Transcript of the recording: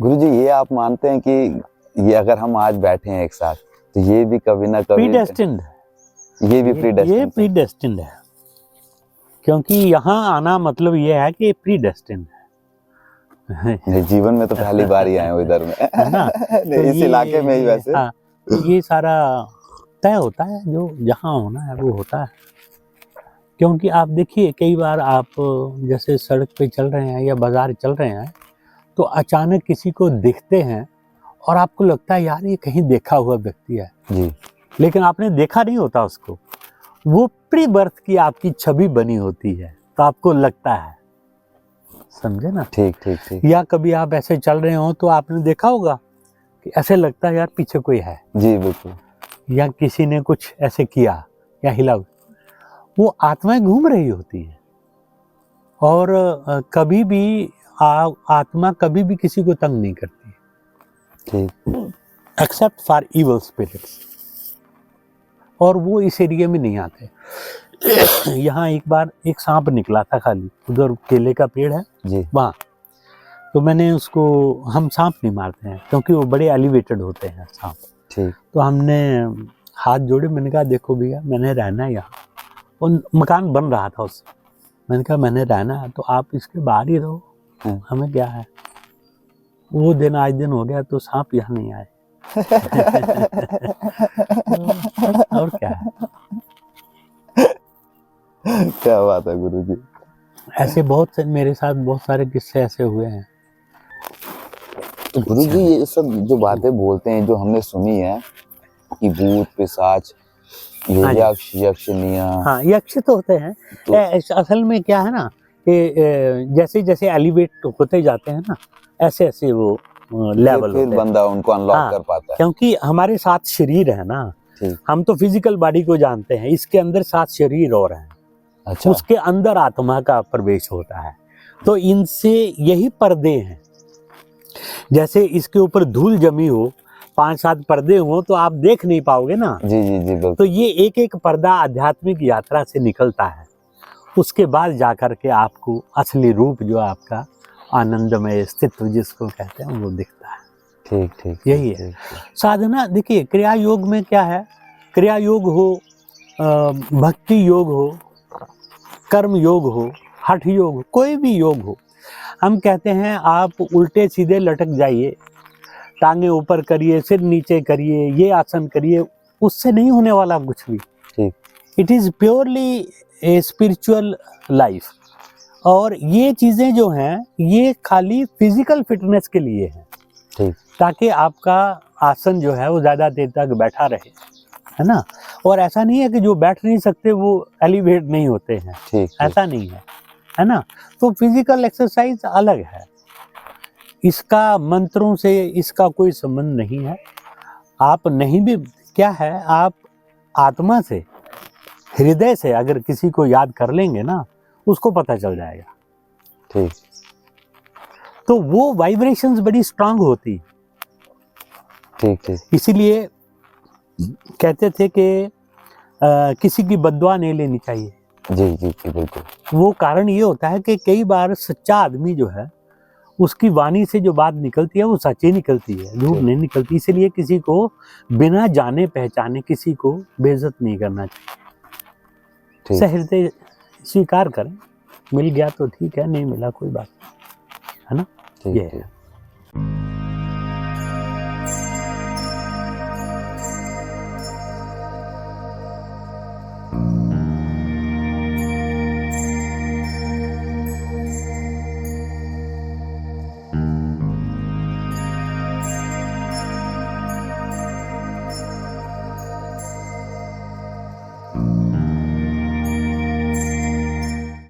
गुरुजी, ये आप मानते हैं कि ये अगर हम आज बैठे हैं एक साथ, तो ये भी कभी ना कभी प्रीडेस्टिन्ड है। ये भी प्रीडेस्टिन्ड ये प्रीडेस्टिन्ड है, क्योंकि यहाँ आना मतलब ये है कि प्रीडेस्टिन्ड है। जीवन में तो पहली बार ही आए हो इधर में, है ना? नहीं, तो इस इलाके में ही वैसे। हाँ, ये सारा तय होता है, जो जहाँ होना है वो होता है। क्योंकि आप देखिए, कई बार आप जैसे सड़क पे चल रहे हैं या बाजार चल रहे हैं, तो अचानक किसी को दिखते हैं और आपको लगता है यार ये कहीं देखा हुआ व्यक्ति है जी, लेकिन आपने देखा नहीं होता उसको। वो प्री बर्थ की आपकी छवि बनी होती है, तो आपको लगता है, समझे ना? ठीक ठीक ठीक। या कभी आप ऐसे चल रहे हो तो आपने देखा होगा कि ऐसे लगता है यार पीछे कोई है, जी बिल्कुल। या किसी ने कुछ ऐसे किया या हिला, वो आत्माएं घूम रही होती है। और कभी भी आत्मा कभी भी किसी को तंग नहीं करती, ठीक। एक्सेप्ट फॉर इवल स्पिरिट्स, और वो इस एरिया में नहीं आते। यहाँ एक बार एक सांप निकला था, खाली उधर केले का पेड़ है जी, वहाँ, तो मैंने उसको, हम सांप नहीं मारते हैं क्योंकि वो बड़े एलिवेटेड होते हैं सांप। ठीक। तो हमने हाथ जोड़े, मैंने कहा देखो भैया मैंने रहना है यहाँ, और मकान बन रहा था उससे, मैंने कहा मैंने रहना है तो आप इसके बाहर ही रहो, हमें क्या है। वो दिन आज दिन हो गया तो सांप यहाँ नहीं आए। और क्या है। क्या बात है गुरुजी। ऐसे बहुत से मेरे साथ बहुत सारे किस्से ऐसे हुए हैं। तो गुरुजी, ये सब जो बातें बोलते हैं, जो हमने सुनी है कि भूत पिशाच, ये यक्ष यक्षिनियाँ, हाँ यक्ष तो होते हैं। तो असल में क्या है ना कि जैसे जैसे एलिवेट होते जाते हैं ना, ऐसे ऐसे वो लेवल फिर होते बंदा उनको अनलॉक हाँ, कर पाता है। क्योंकि हमारे साथ शरीर है ना, हम तो फिजिकल बॉडी को जानते हैं, इसके अंदर 7 शरीर और हैं। अच्छा। उसके अंदर आत्मा का प्रवेश होता है, तो इनसे यही पर्दे हैं। जैसे इसके ऊपर धूल जमी हो, 5-7 पर्दे हो तो आप देख नहीं पाओगे ना। जी जी जी बिल्कुल। तो ये एक एक पर्दा आध्यात्मिक यात्रा से निकलता है, उसके बाद जाकर के आपको असली रूप जो आपका आनंदमय अस्तित्व जिसको कहते हैं वो दिखता है। ठीक ठीक। यही है साधना। देखिए क्रिया योग में क्या है, क्रिया योग हो, भक्ति योग हो, कर्म योग हो, हठ योग हो, कोई भी योग हो, हम कहते हैं आप उल्टे सीधे लटक जाइए, टांगे ऊपर करिए, सिर नीचे करिए, ये आसन करिए, उससे नहीं होने वाला कुछ भी। ठीक। It is purely a spiritual life. और ये चीज़ें जो हैं ये खाली फिजिकल फिटनेस के लिए हैं, ठीक। ताकि आपका आसन जो है वो ज़्यादा देर तक बैठा रहे, है ना। और ऐसा नहीं है कि जो बैठ नहीं सकते वो एलिवेट नहीं होते हैं, ठीक। ऐसा नहीं है, है ना। तो फिजिकल एक्सरसाइज अलग है, इसका मंत्रों से इसका कोई संबंध नहीं है। आप नहीं भी, क्या है, आप आत्मा से, हृदय से अगर किसी को याद कर लेंगे ना, उसको पता चल जाएगा। ठीक। तो वो वाइब्रेशंस बड़ी स्ट्रांग होती। ठीक ठीक। इसीलिए कहते थे कि किसी की बद्दुआ नहीं लेनी चाहिए। जी जी जी बिल्कुल। वो कारण ये होता है कि कई बार सच्चा आदमी जो है उसकी वाणी से जो बात निकलती है वो सच्ची निकलती है, झूठ नहीं निकलती। इसलिए किसी को बिना जाने पहचाने किसी को बेइज्जत नहीं करना चाहिए। सहृदय स्वीकार करें, मिल गया तो ठीक है, नहीं मिला कोई बात नहीं, है ना। ये है।